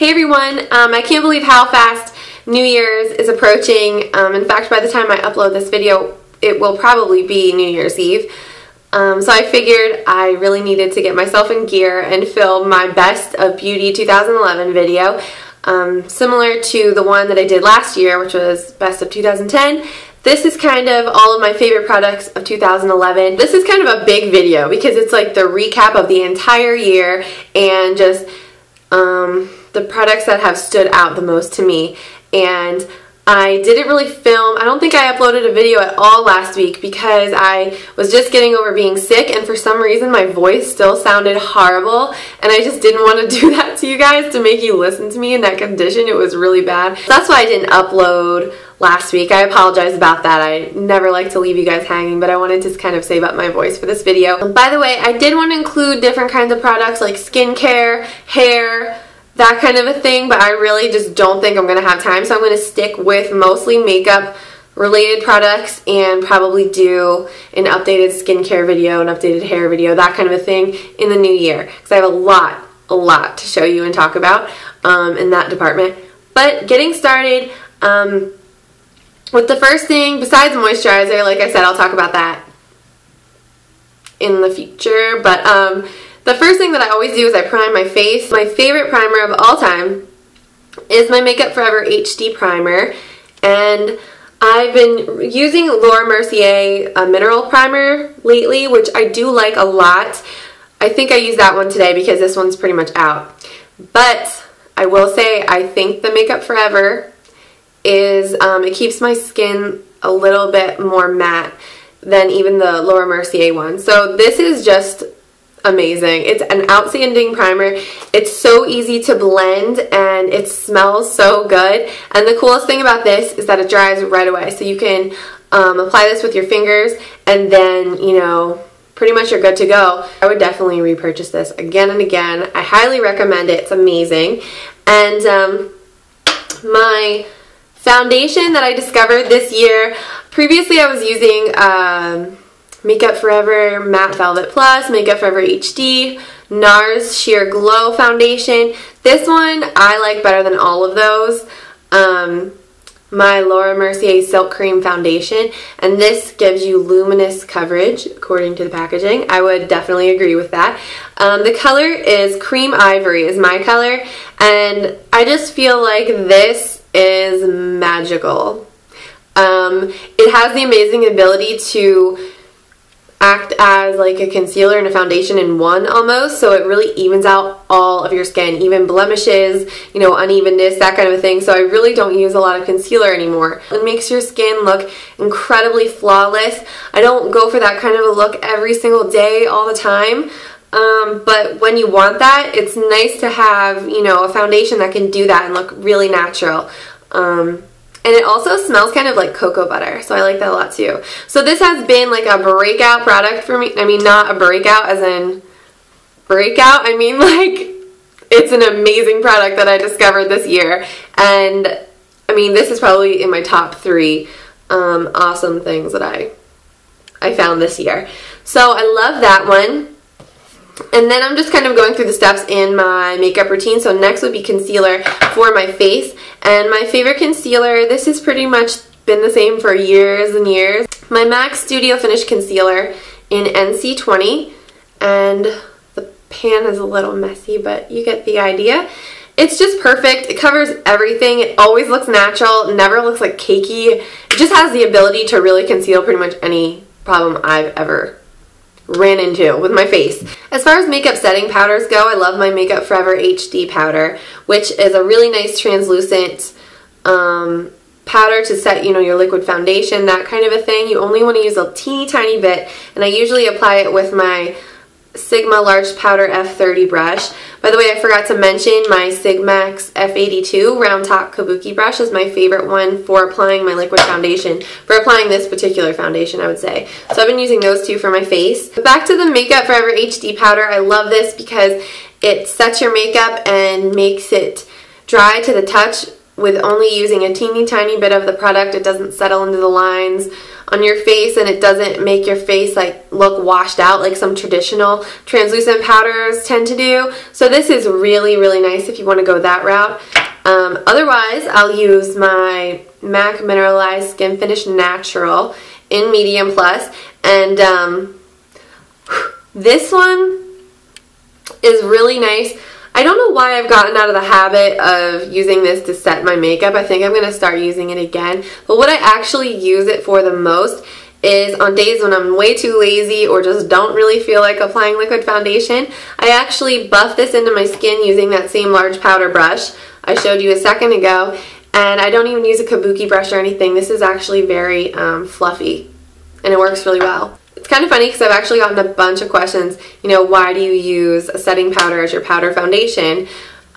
Hey everyone, I can't believe how fast New Year's is approaching. In fact, by the time I upload this video, it will probably be New Year's Eve. So I figured I really needed to get myself in gear and film my Best of Beauty 2011 video. Similar to the one that I did last year, which was Best of 2010. This is kind of all of my favorite products of 2011. This is kind of a big video because it's like the recap of the entire year and just the products that have stood out the most to me. And I didn't really film, I don't think I uploaded a video at all last week because I was just getting over being sick, and for some reason my voice still sounded horrible, and I just didn't want to do that to you guys, to make you listen to me in that condition. It was really bad. So that's why I didn't upload last week. I apologize about that. I never like to leave you guys hanging, but I wanted to kind of save up my voice for this video. By the way, I did want to include different kinds of products like skincare, hair, that kind of a thing, but I really just don't think I'm going to have time, so I'm going to stick with mostly makeup related products and probably do an updated skincare video, an updated hair video, that kind of a thing in the new year, because I have a lot to show you and talk about in that department. But getting started with the first thing, besides moisturizer, like I said, I'll talk about that in the future, but the first thing that I always do is I prime my face. My favorite primer of all time is my Makeup Forever HD primer, and I've been using Laura Mercier mineral primer lately, which I do like a lot. I think I used that one today because this one's pretty much out. But I will say I think the Makeup Forever is, it keeps my skin a little bit more matte than even the Laura Mercier one. So this is just amazing. It's an outstanding primer. It's so easy to blend and it smells so good. And the coolest thing about this is that it dries right away. So you can apply this with your fingers and then, you know, pretty much you're good to go. I would definitely repurchase this again and again. I highly recommend it. It's amazing. And my foundation that I discovered this year, previously I was using Makeup Forever Matte Velvet Plus, Makeup Forever HD, NARS Sheer Glow Foundation. This one I like better than all of those. My Laura Mercier Silk Cream Foundation, and this gives you luminous coverage according to the packaging. I would definitely agree with that. The color is Cream Ivory is my color, and I just feel like this is magical. It has the amazing ability to act as like a concealer and a foundation in one almost, so it really evens out all of your skin, even blemishes, you know, unevenness, that kind of a thing. So I really don't use a lot of concealer anymore. It makes your skin look incredibly flawless. I don't go for that kind of a look every single day all the time, but when you want that, it's nice to have, you know, a foundation that can do that and look really natural. And it also smells kind of like cocoa butter, so I like that a lot too. So this has been like a breakout product for me. I mean, not a breakout as in breakout. I mean, like, it's an amazing product that I discovered this year. And I mean, this is probably in my top 3 awesome things that I found this year. So I love that one. And then I'm just kind of going through the steps in my makeup routine. So next would be concealer for my face. And my favorite concealer, this has pretty much been the same for years and years. My MAC Studio Finish Concealer in NC20. And the pan is a little messy, but you get the idea. It's just perfect. It covers everything. It always looks natural. It never looks like cakey. It just has the ability to really conceal pretty much any problem I've ever ran into with my face. As far as makeup setting powders go, I love my Makeup Forever HD powder, which is a really nice translucent powder to set, you know, your liquid foundation, that kind of a thing. You only want to use a teeny tiny bit, and I usually apply it with my Sigma Large Powder F30 brush. By the way, I forgot to mention my Sigmax F82 Round Top Kabuki brush is my favorite one for applying my liquid foundation, for applying this particular foundation, I would say. So I've been using those two for my face. Back to the Makeup Forever HD powder. I love this because it sets your makeup and makes it dry to the touch with only using a teeny tiny bit of the product. It doesn't settle into the lines on your face and it doesn't make your face like look washed out like some traditional translucent powders tend to do. So this is really, really nice if you want to go that route. Otherwise, I'll use my MAC Mineralized Skin Finish Natural in Medium Plus, and this one is really nice. I don't know why I've gotten out of the habit of using this to set my makeup. I think I'm going to start using it again. But what I actually use it for the most is on days when I'm way too lazy or just don't really feel like applying liquid foundation. I actually buff this into my skin using that same large powder brush I showed you a second ago. And I don't even use a kabuki brush or anything. This is actually very fluffy and it works really well. It's kind of funny because I've actually gotten a bunch of questions, you know, why do you use a setting powder as your powder foundation?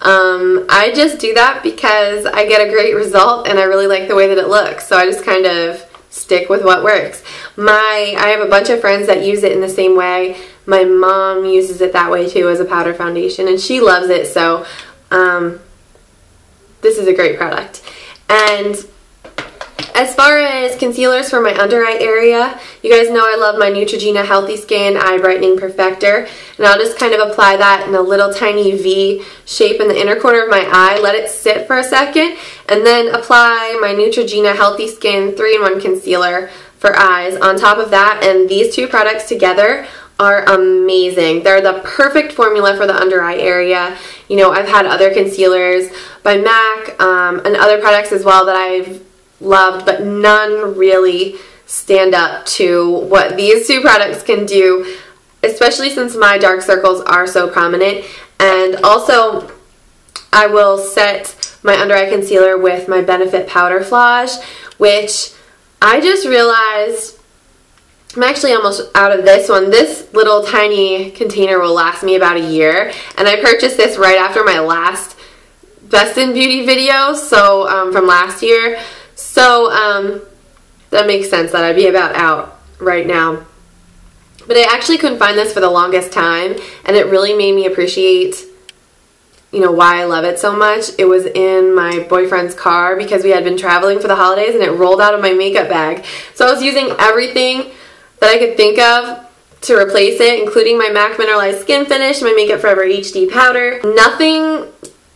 I just do that because I get a great result and I really like the way that it looks. So I just kind of stick with what works. I have a bunch of friends that use it in the same way. My mom uses it that way too as a powder foundation and she loves it. So this is a great product. And as far as concealers for my under eye area, you guys know I love my Neutrogena Healthy Skin Eye Brightening Perfector. And I'll just kind of apply that in a little tiny V shape in the inner corner of my eye, let it sit for a second, and then apply my Neutrogena Healthy Skin 3-in-1 Concealer for eyes on top of that. And these two products together are amazing. They're the perfect formula for the under eye area. You know, I've had other concealers by MAC and other products as well that I've loved, but none really stand up to what these two products can do, especially since my dark circles are so prominent. And also, I will set my under eye concealer with my Benefit Powder Flage, which I just realized I'm actually almost out of this one. This little tiny container will last me about a year, and I purchased this right after my last Best in Beauty video, so from last year. So that makes sense that I'd be about out right now. But I actually couldn't find this for the longest time, and it really made me appreciate, you know, why I love it so much. It was in my boyfriend's car because we had been traveling for the holidays, and it rolled out of my makeup bag. So I was using everything that I could think of to replace it, including my MAC Mineralized Skin Finish, my Makeup Forever HD powder. Nothing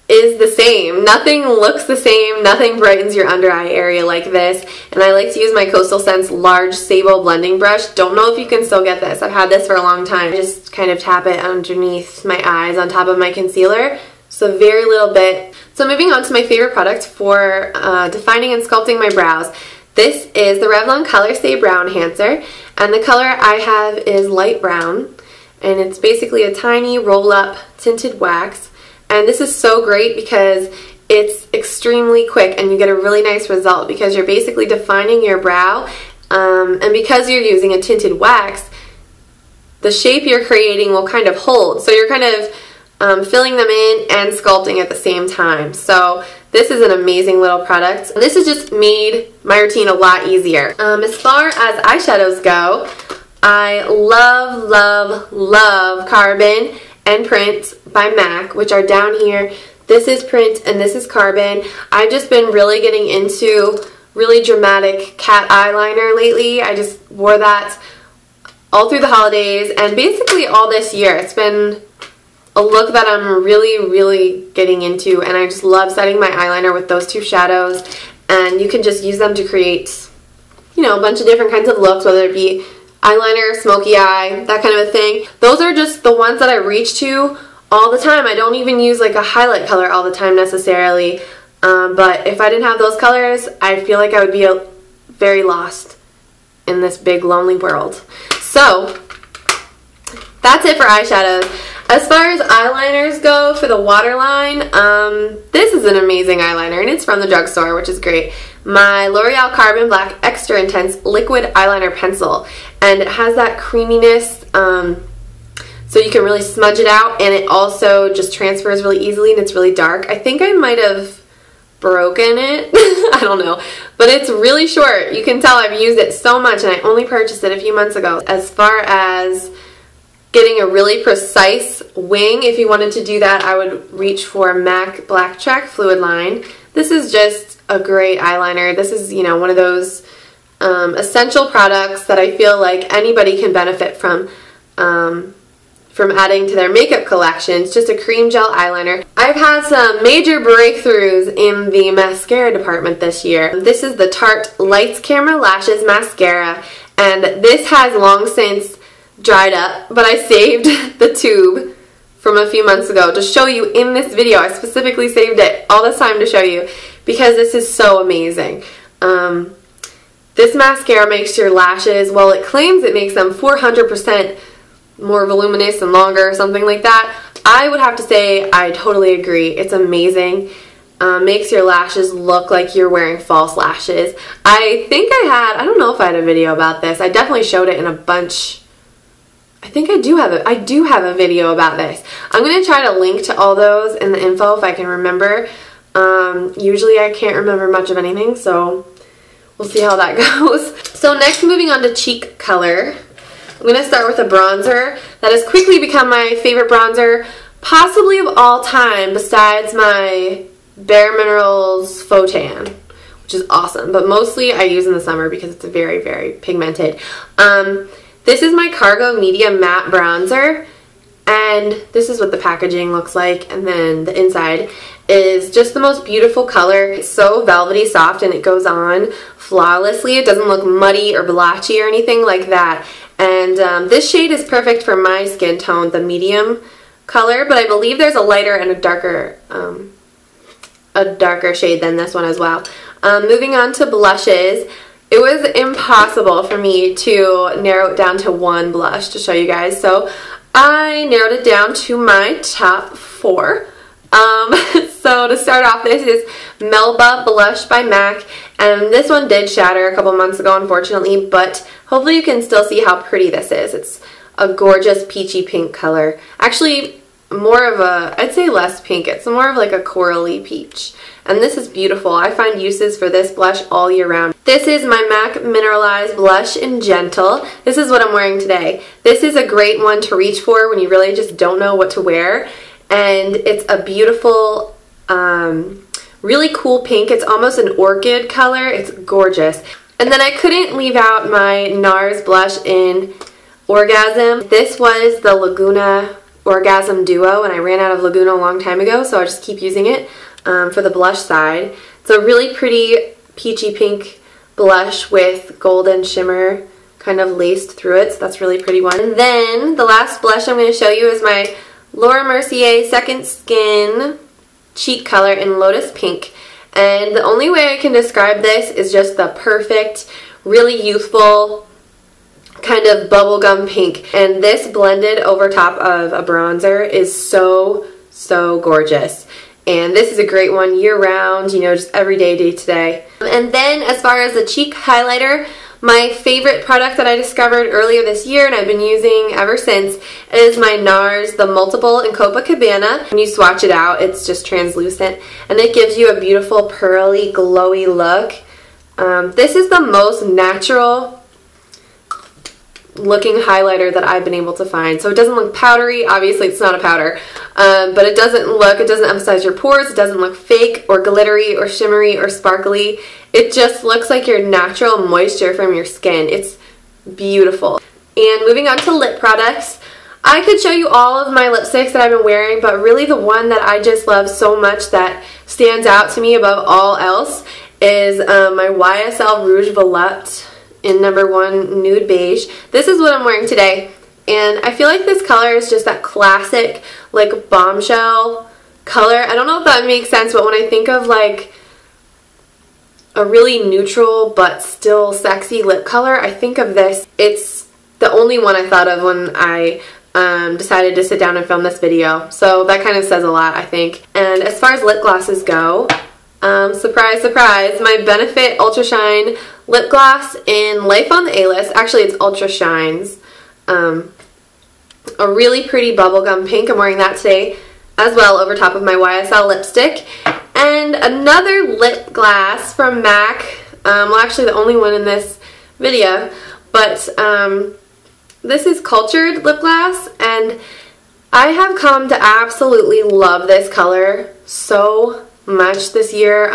is the same. Nothing looks the same. Nothing brightens your under eye area like this. And I like to use my Coastal Scents large sable blending brush. Don't know if you can still get this. I've had this for a long time. I just kind of tap it underneath my eyes on top of my concealer. So very little bit. So moving on to my favorite product for defining and sculpting my brows. This is the Revlon Color Stay Brow Enhancer. And the color I have is light brown. And it's basically a tiny roll-up tinted wax. And this is so great because it's extremely quick and you get a really nice result because you're basically defining your brow, and because you're using a tinted wax, the shape you're creating will kind of hold. So you're kind of filling them in and sculpting at the same time. So this is an amazing little product. This has just made my routine a lot easier. As far as eyeshadows go, I love, love, love Carbon and Print by MAC, which are down here. This is Print and this is Carbon. I've just been really getting into really dramatic cat eyeliner lately. I just wore that all through the holidays and basically all this year. It's been a look that I'm really, really getting into, and I just love setting my eyeliner with those two shadows. And you can just use them to create, you know, a bunch of different kinds of looks, whether it be eyeliner, smoky eye, that kind of a thing. Those are just the ones that I reach to all the time. I don't even use like a highlight color all the time necessarily, but if I didn't have those colors, I feel like I would be very lost in this big lonely world. So that's it for eyeshadows. As far as eyeliners go for the waterline, this is an amazing eyeliner and it's from the drugstore, which is great. My L'Oreal Carbon Black Extra Intense Liquid Eyeliner Pencil, and it has that creaminess, so you can really smudge it out, and it also just transfers really easily and it's really dark. I think I might have broken it. I don't know, but it's really short. You can tell I've used it so much and I only purchased it a few months ago. As far as getting a really precise wing, if you wanted to do that, I would reach for MAC Black Track Fluid Line. This is just a great eyeliner. This is, you know, one of those essential products that I feel like anybody can benefit from adding to their makeup collections. Just a cream gel eyeliner. I've had some major breakthroughs in the mascara department this year. This is the Tarte Lights Camera Lashes Mascara, and this has long since dried up, but I saved the tube from a few months ago to show you in this video. I specifically saved it all this time to show you because this is so amazing. This mascara makes your lashes, well, it claims it makes them 400% more voluminous and longer or something like that. I would have to say I totally agree. It's amazing. Makes your lashes look like you're wearing false lashes. I don't know if I had a video about this. I definitely showed it in a bunch. I think I do have a video about this. I'm going to try to link to all those in the info if I can remember. Usually I can't remember much of anything, so we'll see how that goes. So next, moving on to cheek color. I'm going to start with a bronzer that has quickly become my favorite bronzer, possibly of all time, besides my Bare Minerals Faux Tan, which is awesome, but mostly I use in the summer because it's very, very pigmented. This is my Cargo Medium Matte Bronzer, and this is what the packaging looks like, and then the inside is just the most beautiful color. It's so velvety soft and it goes on flawlessly. It doesn't look muddy or blotchy or anything like that. And this shade is perfect for my skin tone, the medium color, but I believe there's a lighter and a darker shade than this one as well. Moving on to blushes. It was impossible for me to narrow it down to one blush to show you guys, so I narrowed it down to my top 4. So to start off, this is Melba Blush by MAC, and this one did shatter a couple months ago, unfortunately, but hopefully you can still see how pretty this is. It's a gorgeous peachy pink color. Actually, more of a, I'd say less pink, it's more of like a corally peach. And this is beautiful. I find uses for this blush all year round. This is my MAC Mineralized Blush in Gentle. This is what I'm wearing today. This is a great one to reach for when you really just don't know what to wear. And it's a beautiful, really cool pink. It's almost an orchid color. It's gorgeous. And then I couldn't leave out my NARS blush in Orgasm. This was the Laguna Orgasm Duo, and I ran out of Laguna a long time ago, so I just keep using it for the blush side. It's a really pretty peachy pink blush with golden shimmer kind of laced through it, so that's a really pretty one. And then the last blush I'm going to show you is my Laura Mercier Second Skin cheek color in Lotus Pink. And the only way I can describe this is just the perfect, really youthful kind of bubblegum pink. And this blended over top of a bronzer is so, so gorgeous. And this is a great one year round, you know, just every day, day to day. And then as far as the cheek highlighter, my favorite product that I discovered earlier this year and I've been using ever since is my NARS, the Multiple in Copacabana. When you swatch it out, it's just translucent and it gives you a beautiful pearly, glowy look. This is the most natural looking highlighter that I've been able to find. So it doesn't look powdery. Obviously it's not a powder, but it doesn't emphasize your pores. It doesn't look fake or glittery or shimmery or sparkly. It just looks like your natural moisture from your skin. It's beautiful. And moving on to lip products, I could show you all of my lipsticks that I've been wearing, but really the one that I just love so much that stands out to me above all else is my YSL Rouge Volupte in number 1 Nude Beige. This is what I'm wearing today, and I feel like this color is just that classic like bombshell color. I don't know if that makes sense, but when I think of like a really neutral but still sexy lip color, I think of this. It's the only one I thought of when I decided to sit down and film this video, so that kind of says a lot, I think. And as far as lip glosses go, surprise, surprise, my Benefit Ultra Shine lip gloss in Life on the A-List. Actually, it's Ultra Shines. A really pretty bubblegum pink. I'm wearing that today as well over top of my YSL lipstick. And another lip gloss from MAC. Well, actually the only one in this video. But this is Cultured lip gloss. And I have come to absolutely love this color so much this year.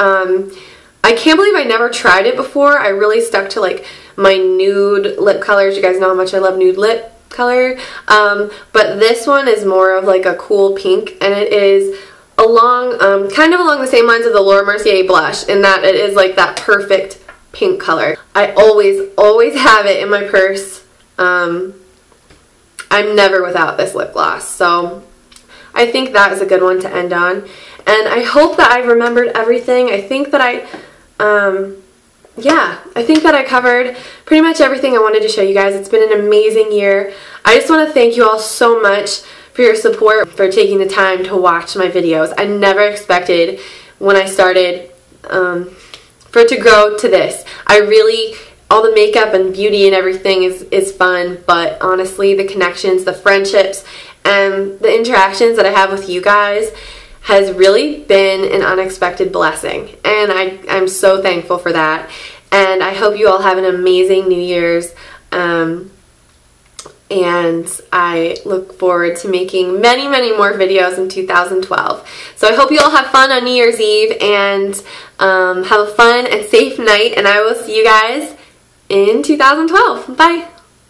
I can't believe I never tried it before. I really stuck to like my nude lip colors. You guys know how much I love nude lip color. But this one is more of like a cool pink, and it is along, kind of along the same lines of the Laura Mercier blush, in that it is like that perfect pink color. I always have it in my purse. I'm never without this lip gloss, so I think that is a good one to end on. And I hope that I remembered everything. I think that yeah, I think that I covered pretty much everything I wanted to show you guys. It's been an amazing year. I just want to thank you all so much for your support, for taking the time to watch my videos. I never expected when I started for it to grow to this. All the makeup and beauty and everything is fun, but honestly, the connections, the friendships, and the interactions that I have with you guys has really been an unexpected blessing, and I'm so thankful for that. And I hope you all have an amazing New Year's, and I look forward to making many, many more videos in 2012. So I hope you all have fun on New Year's Eve, and have a fun and safe night, and I will see you guys in 2012. Bye!